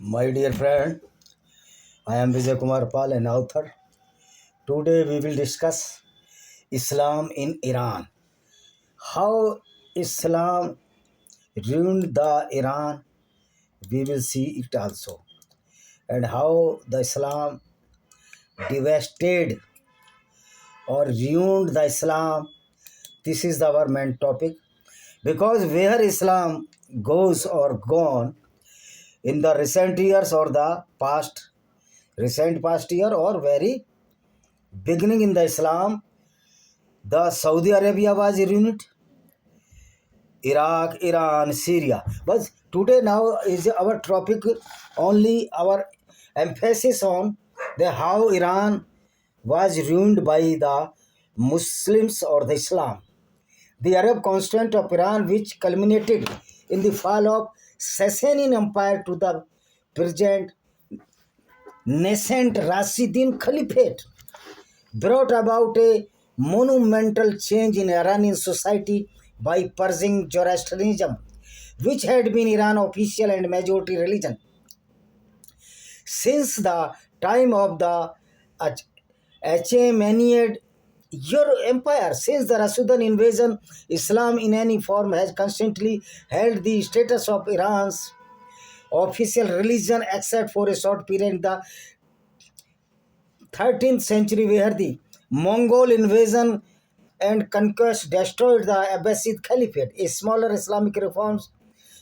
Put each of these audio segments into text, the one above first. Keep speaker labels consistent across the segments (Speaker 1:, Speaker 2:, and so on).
Speaker 1: My dear friend, I am Vijay Kumar Pal, an author. Today we will discuss Islam in Iran. How Islam ruined the Iran, we will see it also. And how the Islam devastated or ruined the Islam. This is our main topic. Because where Islam goes or gone in the recent years or the recent past year or very beginning in the Islam, the Saudi Arabia was ruined, Iraq, Iran, Syria. But today now is our topic only our emphasis on the how Iran was ruined by the Muslims or the Islam. The Arab constant of Iran, which culminated in the fall of Sasanian Empire to the present nascent Rashidun Caliphate, brought about a monumental change in Iranian society by purging Zoroastrianism, which had been Iran's official and majority religion. Since the time of the Achaemenid Empire, since the Rashidun invasion, Islam in any form has constantly held the status of Iran's official religion except for a short period in the 13th century where the Mongol invasion and conquest destroyed the Abbasid Caliphate, a smaller Islamic reforms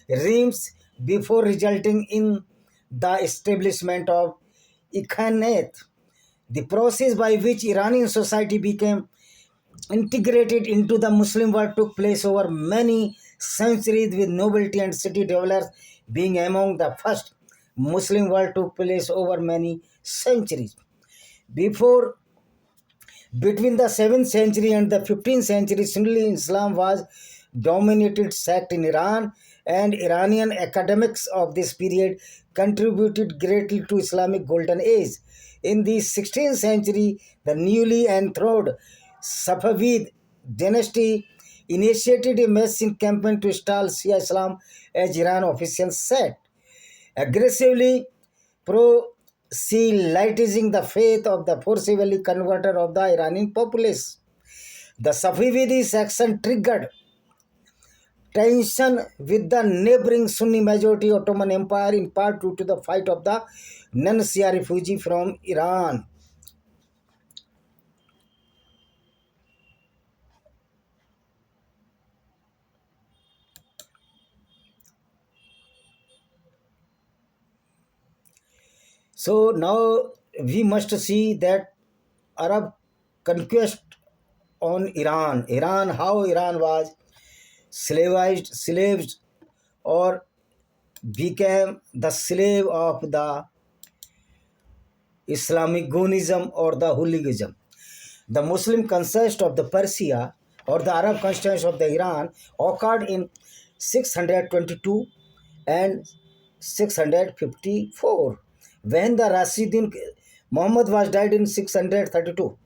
Speaker 1: regimes before resulting in the establishment of Ikhanate. The process by which Iranian society became integrated into the Muslim world took place over many centuries, with nobility and city dwellers being among the first. Muslim world took place over many centuries. Before Between the 7th century and the 15th century, Sunni Islam was dominated sect in Iran, and Iranian academics of this period contributed greatly to Islamic golden age. In the 16th century, the newly enthroned Safavid dynasty initiated a massive campaign to install Shia Islam as Iran's official sect, aggressively proselytizing the faith of the forcibly converted of the Iranian populace. The Safavidi section triggered tension with the neighboring Sunni majority Ottoman Empire, in part due to the fight of the non-Shia refugee from Iran. So now we must see that Arab conquest on Iran, how Iran was slaved, or became the slave of the Islamic Gonism or the hooliganism. The Muslim conquest of the Persia or the Arab conquest of the Iran occurred in 622 and 654, when the Rashidun Muhammad was died in 632,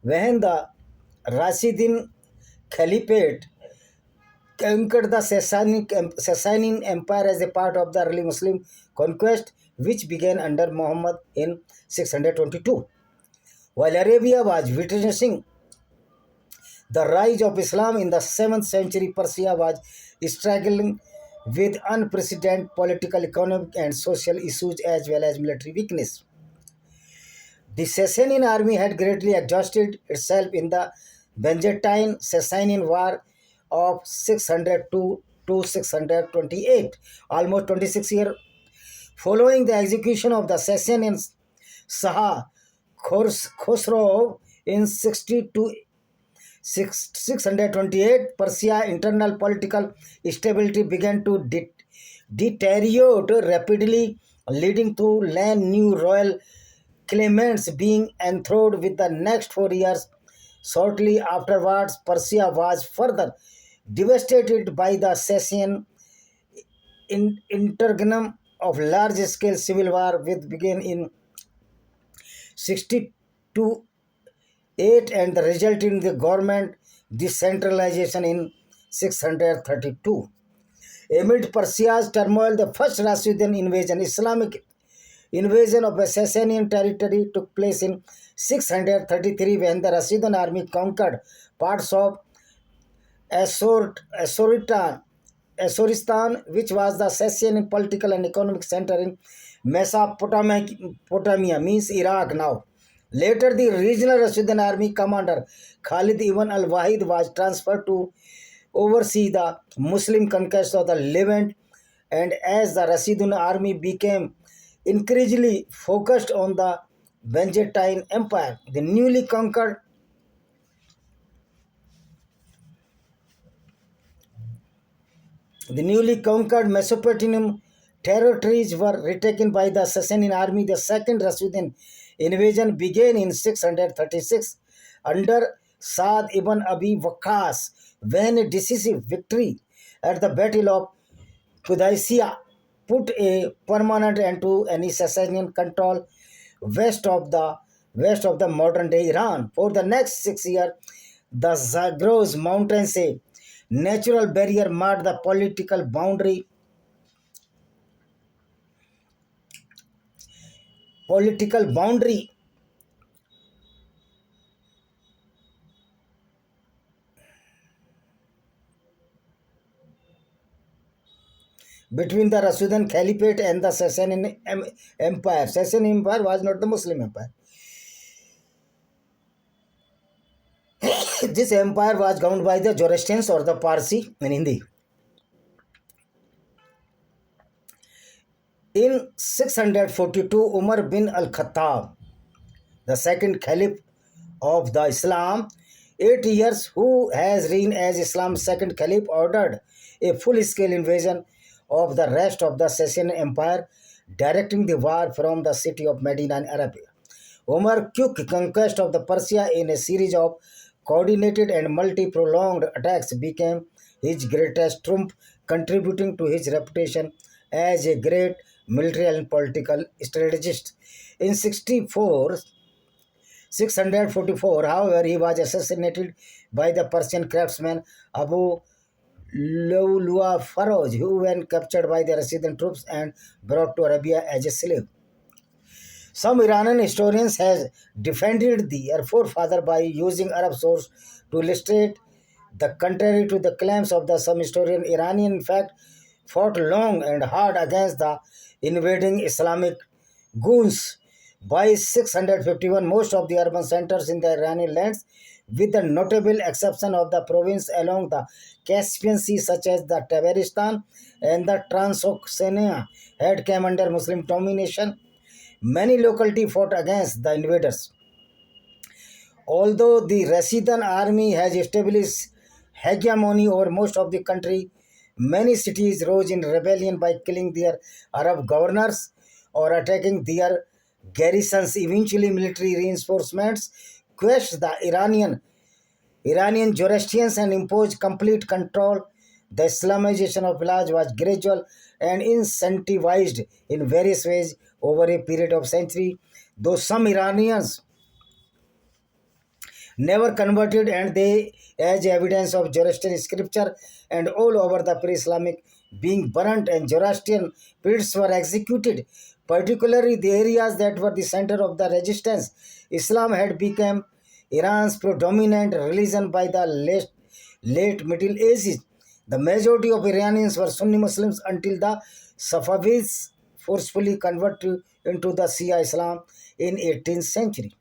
Speaker 1: when the Rashidun Caliphate conquered the Sasanian Empire as a part of the early Muslim conquest, which began under Muhammad in 622. While Arabia was witnessing the rise of Islam in the 7th century, Persia was struggling with unprecedented political, economic, and social issues as well as military weakness. The Sasanian army had greatly exhausted itself in the Byzantine Sasanian War of 602 to 628, almost 26 years. Following the execution of the Sasanian Shah Khosrow in 628, Persia's internal political stability began to deteriorate rapidly, leading to new royal claimants being enthroned with the next 4 years. Shortly afterwards, Persia was further devastated by the Sasanian interregnum of large-scale civil war, which began in 628 and the result in the government decentralization in 632. Amid Persia's turmoil, the first Rashidun invasion, Islamic invasion of Sasanian territory took place in 633 when the Rasidan army conquered parts of Assoristan, which was the Sassanian political and economic center in Mesopotamia, means Iraq now. Later, the regional Rasidan army commander Khalid ibn al-Wahid was transferred to oversee the Muslim conquest of the Levant, and as the Rasidun army became increasingly focused on the Byzantine Empire, the newly conquered Mesopotamian territories were retaken by the Sasanian army. The second Rasidian invasion began in 636 under Saad ibn Abi Waqqas, when a decisive victory at the Battle of Qudaysia put a permanent end to any Sasanian control west of the modern-day Iran. For the next 6 years, the Zagros Mountains, a natural barrier, marked the political boundary between the Rasidan Caliphate and the Sasanian Empire. Sasanian Empire was not the Muslim empire. This empire was governed by the Zoroastrians or the Parsi in Hindi. In 642, Umar bin al-Khattab, the second caliph of the Islam, 8 years, who has reigned as Islam's second caliph, ordered a full-scale invasion of the rest of the Sasanian Empire, directing the war from the city of Medina in Arabia. Umar quick conquest of the Persia in a series of coordinated and multi-prolonged attacks became his greatest triumph, contributing to his reputation as a great military and political strategist. In 644, however, he was assassinated by the Persian craftsman Abu Lu'lu'a Farouz, who when captured by the Rasidan troops and brought to Arabia as a slave. Some Iranian historians have defended their forefather by using Arab sources to illustrate the contrary to the claims of the some historian. Iranian, in fact, fought long and hard against the invading Islamic goons. By 651, most of the urban centers in the Iranian lands, with the notable exception of the province along the Caspian Sea, such as the Tabaristan and the Transoxania, had come under Muslim domination. Many localities fought against the invaders. Although the Rasidan army has established hegemony over most of the country, many cities rose in rebellion by killing their Arab governors or attacking their garrisons. Eventually, military reinforcements quashed the Iranian Zoroastrians and imposed complete control. The Islamization of village was gradual and incentivized in various ways over a period of centuries, though some Iranians never converted, and they as evidence of Zoroastrian scripture and all over the pre-Islamic being burnt and Zoroastrian priests were executed, particularly the areas that were the center of the resistance. Islam had become Iran's predominant religion by the late Middle Ages. The majority of Iranians were Sunni Muslims until the Safavids forcefully converted into the Shia Islam in 18th century.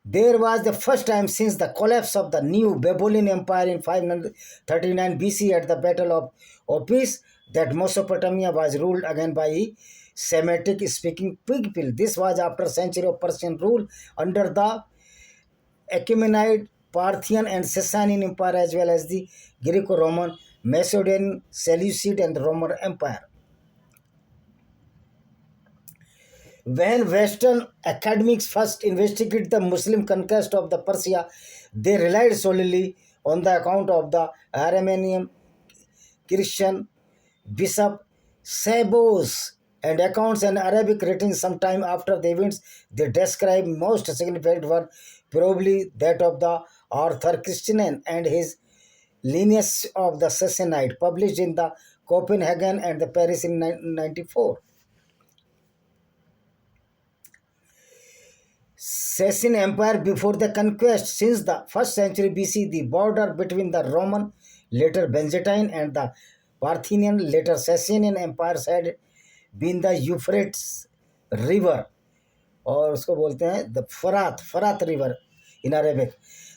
Speaker 1: There was the first time since the collapse of the new Babylonian Empire in 539 BC at the Battle of Opis that Mesopotamia was ruled again by Semitic speaking people. This was after a century of Persian rule under the Achaemenid, Parthian, and Sasanian Empire, as well as the Greco-Roman, Macedonian, Seleucid, and the Roman Empire. When Western academics first investigated the Muslim conquest of the Persia, they relied solely on the account of the Aramean Christian bishop Sabos and accounts in Arabic written sometime after the events they describe most significant were probably that of the Arthur Christian and his lineage of the Sassanid, published in the Copenhagen and the Paris in 1994. Sassanian Empire before the conquest. Since the 1st century BC, the border between the Roman, later Byzantine, and the Parthian, later Sassanian empires had been the Euphrates River, और उसको बोलते हैं the फरात river in Arabic.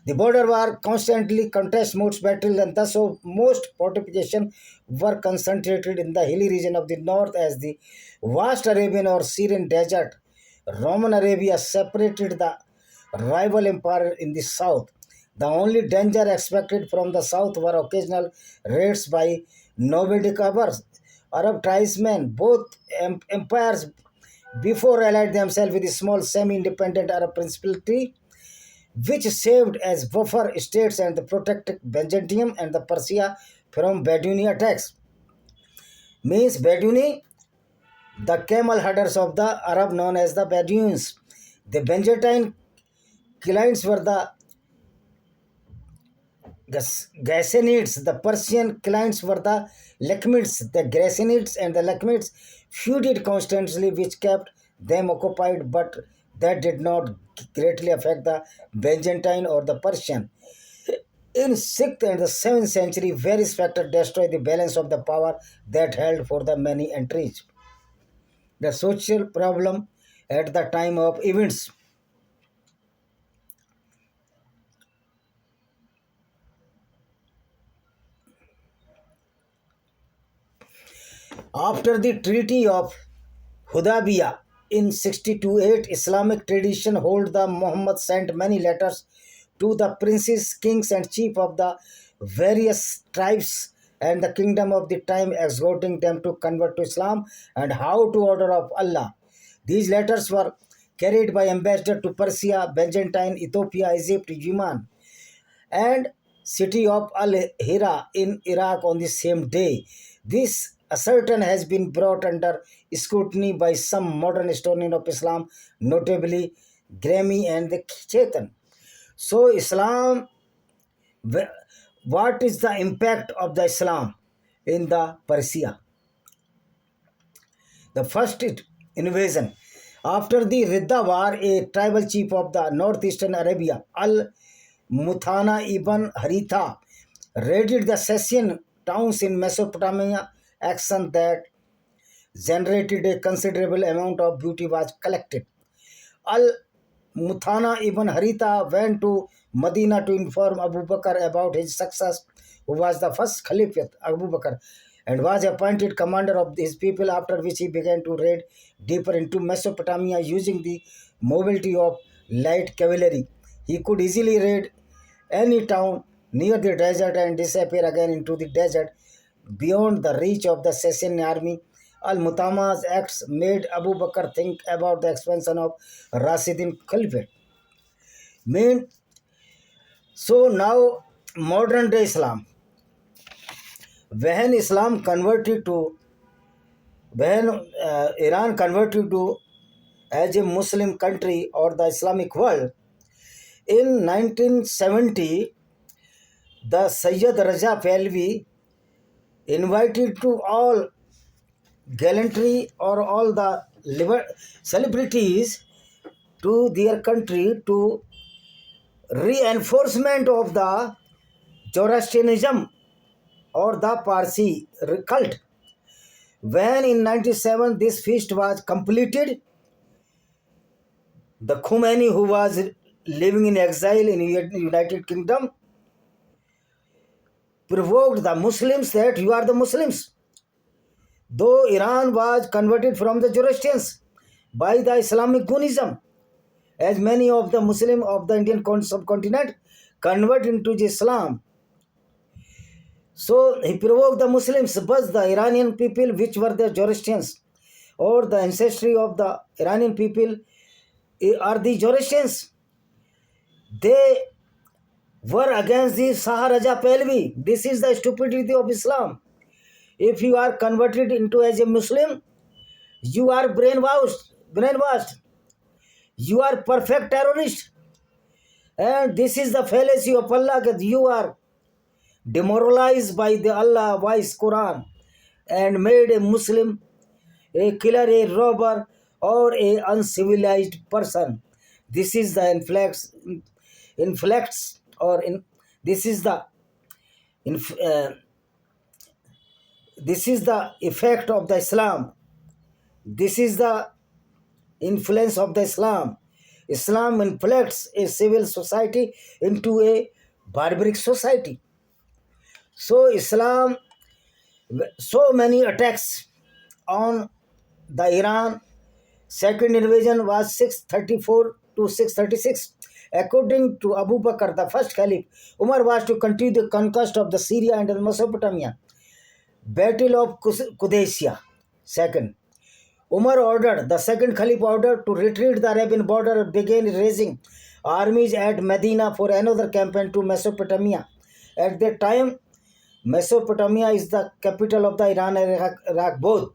Speaker 1: The border war constantly contest most battles, and thus most fortification were concentrated in the hilly region of the north as the vast Arabian or Syrian desert. Roman Arabia separated the rival empire in the south. The only danger expected from the south were occasional raids by nomadic Arab tribesmen. Both empires before allied themselves with the small semi-independent Arab principality, which served as buffer states and protected Byzantium and the Persia from Bedouin attacks. Means Bedouin, the camel herders of the Arab known as the Bedouins. The Byzantine clients were the Ghassanids. The Persian clients were the Lakhmids. The Ghassanids and the Lakhmids feuded constantly, which kept them occupied, but that did not greatly affect the Byzantine or the Persian. In 6th and the 7th century, various factors destroyed the balance of the power that held for the many entries. The social problem at the time of events. After the Treaty of Hudaybiyah in 62-8, Islamic tradition hold the Muhammad sent many letters to the princes, kings, and chief of the various tribes and the kingdom of the time, exhorting them to convert to Islam and how to order of Allah. These letters were carried by ambassador to Persia, Byzantine, Ethiopia, Egypt, Yemen, and city of Al-Hira in Iraq on the same day. This assertion has been brought under scrutiny by some modern historians of Islam, notably Gramy and the Chetan. So Islam, what is the impact of the Islam in the Persia? The first invasion. After the Ridda war, a tribal chief of the northeastern Arabia, Al-Muthana ibn Haritha, raided the Sassanian towns in Mesopotamia. Action that generated a considerable amount of booty was collected. Al-Muthana ibn Haritha went to Medina to inform Abu Bakr about his success, who was the first Caliph, Abu Bakr, and was appointed commander of his people, after which he began to raid deeper into Mesopotamia using the mobility of light cavalry. He could easily raid any town near the desert and disappear again into the desert beyond the reach of the Sassanian army. Al-Muthana's acts made Abu Bakr think about the expansion of Rashidun Caliphate. So now modern day Islam. When Iran converted to as a Muslim country or the Islamic world, in 1970, the Sayyid Raja Pahlavi invited to all gallantry or all the celebrities to their country to reinforcement of the Zoroastrianism or the Parsi cult. When in 97 this feast was completed, the Khomeini, who was living in exile in United Kingdom, provoked the Muslims that you are the Muslims. Though Iran was converted from the Zoroastrians by the Islamic Gunnism, as many of the Muslims of the Indian subcontinent convert into Islam. So he provoked the Muslims, but the Iranian people, which were the Zoroastrians, or the ancestry of the Iranian people are the Zoroastrians. They were against the Shah Raja Pahlavi. This is the stupidity of Islam. If you are converted into as a Muslim, you are brainwashed. You are perfect terrorist. And this is the fallacy of Allah, that you are demoralized by the Allah wise Quran and made a Muslim a killer, a robber, or a uncivilized person. This is the inflects or in this is the inf, this is the effect of the Islam. This is the influence of the Islam. Islam inflects a civil society into a barbaric society. So Islam, so many attacks on the Iran. Second invasion was 634 to 636. According to Abu Bakr, the first caliph, Umar was to continue the conquest of the Syria and the Mesopotamia. Battle of Qadisiyah. Second, Umar ordered, the second caliph ordered to retreat the Arabian border and began raising armies at Medina for another campaign to Mesopotamia. At that time, Mesopotamia is the capital of the Iran and Iraq both.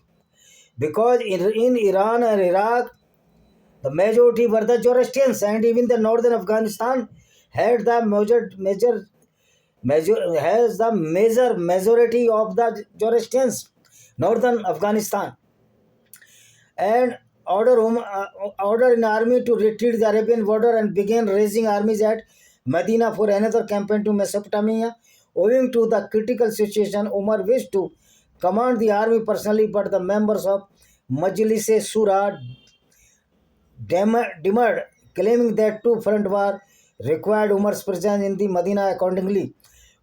Speaker 1: Because in Iran and Iraq, the majority were the Zoroastrians, and even the northern Afghanistan had the major majority of the Zoroastrians. Northern Afghanistan and order an army to retreat the Arabian border and began raising armies at Medina for another campaign to Mesopotamia. Owing to the critical situation, Umar wished to command the army personally, but the members of Majlis-e-Shura demurred, claiming that two front war required Umar's presence in the Medina. Accordingly,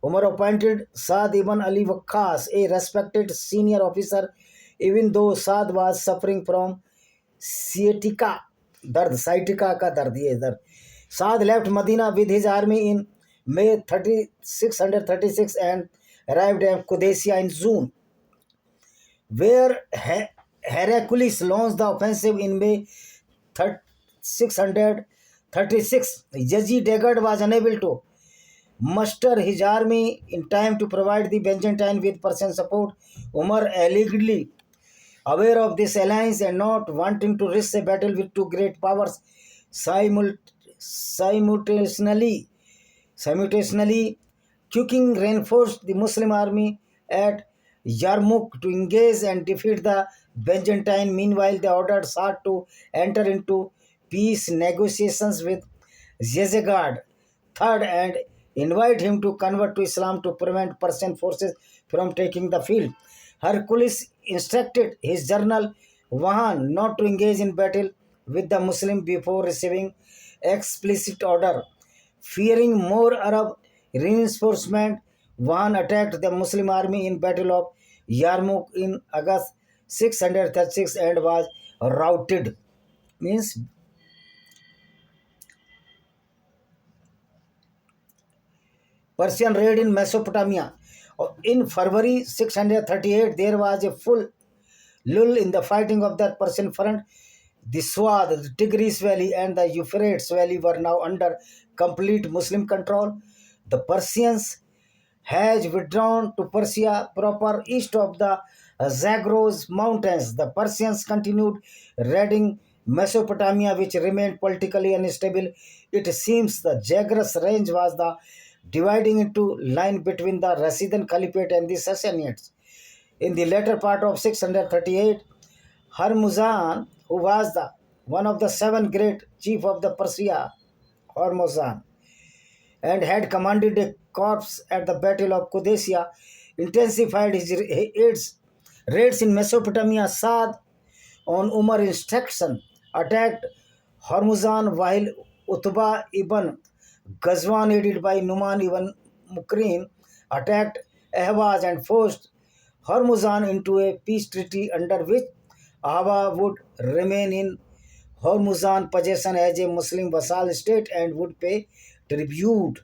Speaker 1: Umar appointed Saad ibn Ali Waqqas, a respected senior officer, even though Saad was suffering from sciatica, sciatica का दर्द ये इधर. Saad left Medina with his army in May 636 and arrived at Qadisiyah in June, where Heraclius launched the offensive in May 636. Yazid Dagard was unable to muster his army in time to provide the Byzantine with Persian support. Umar, allegedly aware of this alliance and not wanting to risk a battle with two great powers, simultaneously, Kuking reinforced the Muslim army at Yarmouk to engage and defeat the Byzantine. Meanwhile, they ordered Saad to enter into peace negotiations with Yezegard III and invite him to convert to Islam to prevent Persian forces from taking the field. Hercules instructed his general Vahan not to engage in battle with the Muslim before receiving explicit order. Fearing more Arab reinforcement, Vahan attacked the Muslim army in Battle of Yarmouk in August 636 and was routed. Means Persian raid in Mesopotamia. In February 638, there was a full lull in the fighting of the Persian front. The Swat, the Tigris Valley, and the Euphrates Valley were now under complete Muslim control. The Persians had withdrawn to Persia proper east of the Zagros Mountains. The Persians continued raiding Mesopotamia, which remained politically unstable. It seems the Zagros range was the dividing into line between the Rasidan Caliphate and the Sassanids. In the latter part of 638, Hormuzan, who was the one of the seven great chief of the Persia, Hormuzan, and had commanded a corps at the Battle of Qadisiyah, intensified his raids in Mesopotamia. Saad, on Umar's instruction, attacked Hormuzan while Utbah ibn Ghazwan, aided by Numan ibn Mukrin, attacked Ahwaz and forced Hormuzan into a peace treaty under which Ahwa would remain in Hormuzan possession as a Muslim vassal state and would pay tribute.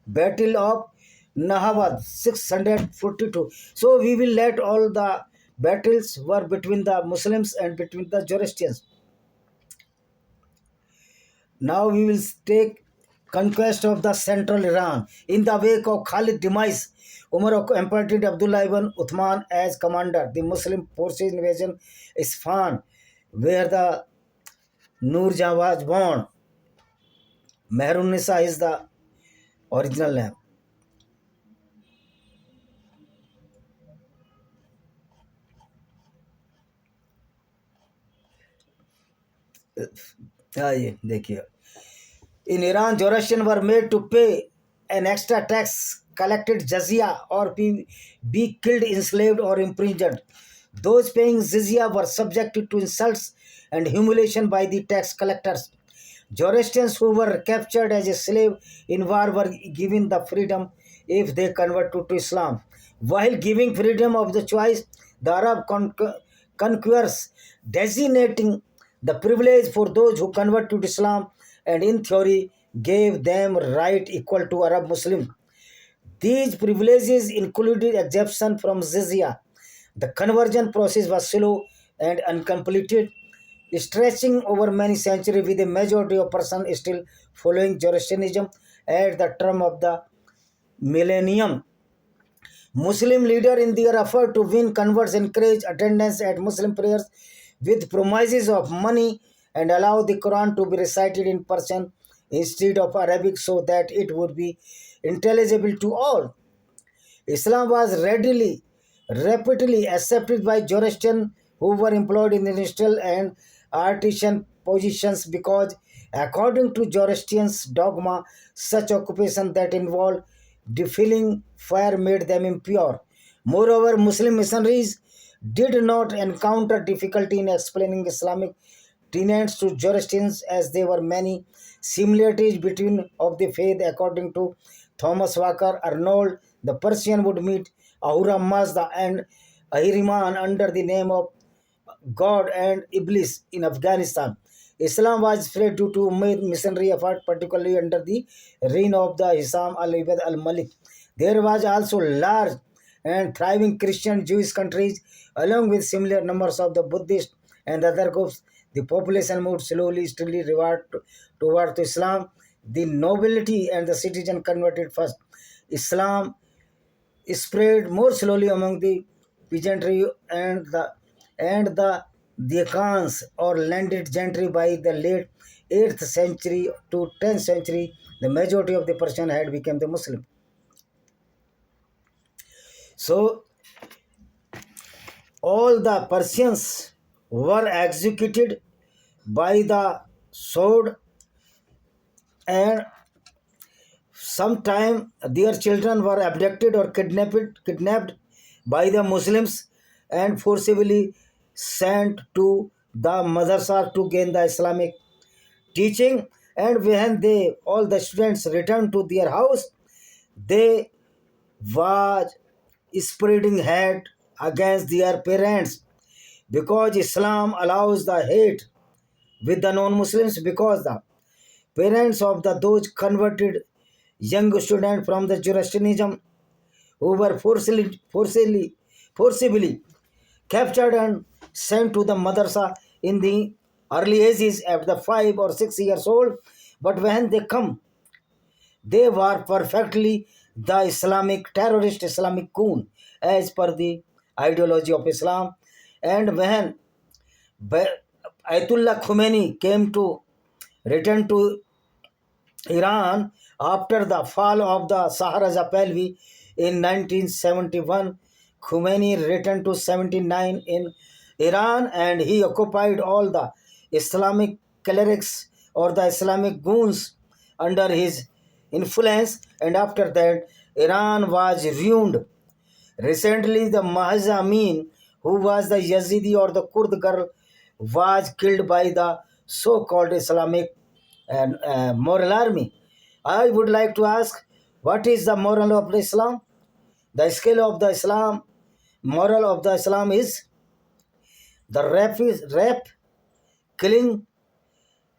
Speaker 1: Battle of Nahawad 642. So we will let all the battles were between the Muslims and between the Zoroastrians. Now we will take conquest of the central Iran. In the wake of Khalid demise, Umar appointed Abdullah ibn Uthman as commander. The Muslim forces invasion Isfahan, where the Nur Jahan was born. Mehrun-Nisa is the original name. ये देखिए, in Iran, Zoroastrians were made to pay an extra tax, collected jizya, or be killed, enslaved, or imprisoned. Those paying jizya were subjected to insults and humiliation by the tax collectors. Zoroastrians who were captured as a slave in war were given the freedom if they converted to Islam. While giving freedom of the choice, the Arab conquerors designating the privilege for those who convert to Islam and in theory gave them right equal to Arab Muslims. These privileges included exemption from jizya. The conversion process was slow and uncompleted, stretching over many centuries with a majority of persons still following Zoroastrianism at the term of the millennium. Muslim leaders in their effort to win converts encourage attendance at Muslim prayers with promises of money and allow the Quran to be recited in Persian instead of Arabic so that it would be intelligible to all. Islam was rapidly accepted by Zoroastrians who were employed in industrial and artisan positions because, according to Zoroastrians' dogma, such occupation that involved defiling fire made them impure. Moreover, Muslim missionaries did not encounter difficulty in explaining Islamic tenets to Zoroastrians as there were many similarities between of the faith according to Thomas Walker Arnold. The Persian would meet Ahura Mazda and Ahriman under the name of God and Iblis in Afghanistan. Islam was spread due to missionary effort, particularly under the reign of the Hisam al-Ibad al-Malik. There was also large and thriving Christian Jewish countries, along with similar numbers of the Buddhist and other groups. The population moved slowly, steadily toward Islam. The nobility and the citizen converted first. Islam spread more slowly among the peasantry and the Deccans or landed gentry by the late 8th century to 10th century. The majority of the Persian had become the Muslim. So all the Persians were executed by the sword, and sometime their children were abducted or kidnapped by the Muslims and forcibly sent to the madrasa to gain the Islamic teaching. And when all the students returned to their house, they was spreading hate against their parents because Islam allows the hate with the non-Muslims because the parents of those converted young students from the Zoroastrianism who were forcibly captured and sent to the madrasa in the early ages at the 5 or 6 years old. But when they come, they were perfectly the Islamic terrorist, Islamic coon, as per the ideology of Islam. And when Ayatollah Khomeini came to return to Iran after the fall of the Shah Pahlavi in 1971, Khomeini returned to 79 in Iran and he occupied all the Islamic clerics or the Islamic goons under his influence, and after that Iran was ruined. Recently, the Mahsa Amin, who was the Yazidi or the Kurd girl, was killed by the so-called Islamic moral army. I would like to ask, what is the moral of the Islam? The scale of the Islam, moral of the Islam is the rape, killing,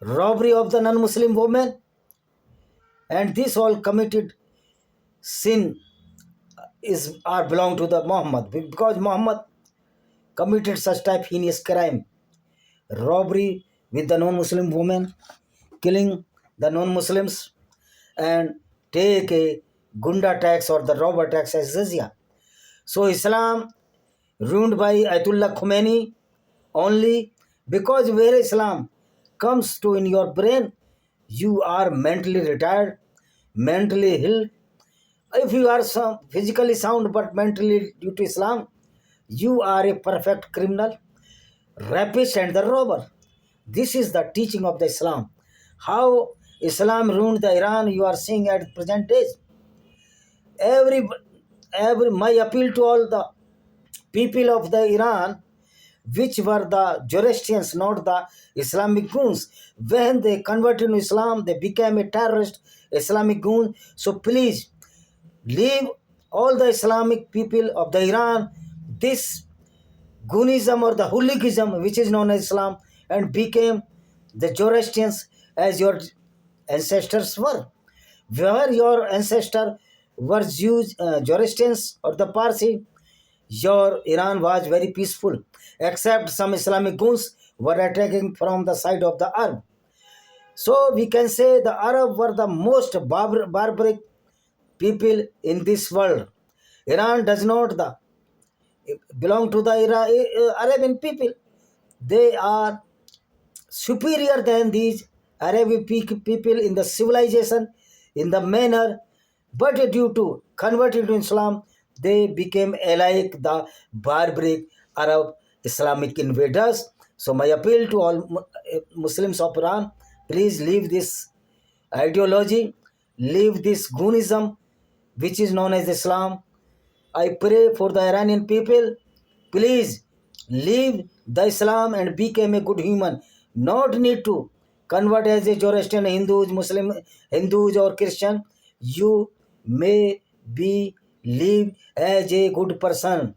Speaker 1: robbery of the non-Muslim woman, and this all committed sin are belong to the Muhammad because Muhammad committed such type heinous crime, robbery with the non-Muslim woman, killing the non-Muslims, and take a gunda tax or the robber tax as jizya. So Islam ruined by Ayatollah Khomeini only because where Islam comes to in your brain, you are mentally retired, mentally ill. If you are physically sound but mentally due to Islam, you are a perfect criminal, rapist and the robber. This is the teaching of the Islam. How Islam ruined the Iran you are seeing at present days. Every, my appeal to all the people of the Iran, which were the Zoroastrians, not the Islamic goons. When they converted to Islam, they became a terrorist Islamic goon. So please leave all the Islamic people of the Iran this Goonism or the hooliganism, which is known as Islam, and became the Zoroastrians as your ancestors were. Where your ancestor were Jews, Zoroastrians or the Parsi, your Iran was very peaceful, except some Islamic goons were attacking from the side of the Arab. So we can say the Arab were the most barbaric people in this world. Iran does not belong to the Arabian people. They are superior than these Arabic people in the civilization, in the manner, but due to converting to Islam, they became alike the barbaric Arab Islamic invaders. So my appeal to all Muslims of Iran, please leave this ideology, leave this Goonism, which is known as Islam. I pray for the Iranian people, please leave the Islam and become a good human. Not need to convert as a Zoroastrian, Hindus, Muslim, Hindus or Christian. You may be live as a good person.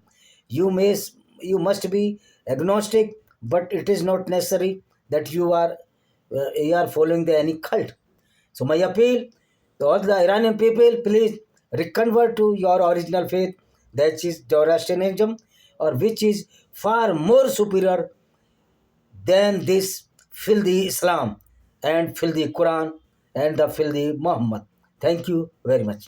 Speaker 1: You may, you must be agnostic, but it is not necessary that you are following the any cult. So my appeal to all the Iranian people, please reconvert to your original faith, that is Zoroastrianism, or which is far more superior than this filthy Islam and filthy Quran and the filthy Muhammad. Thank you very much.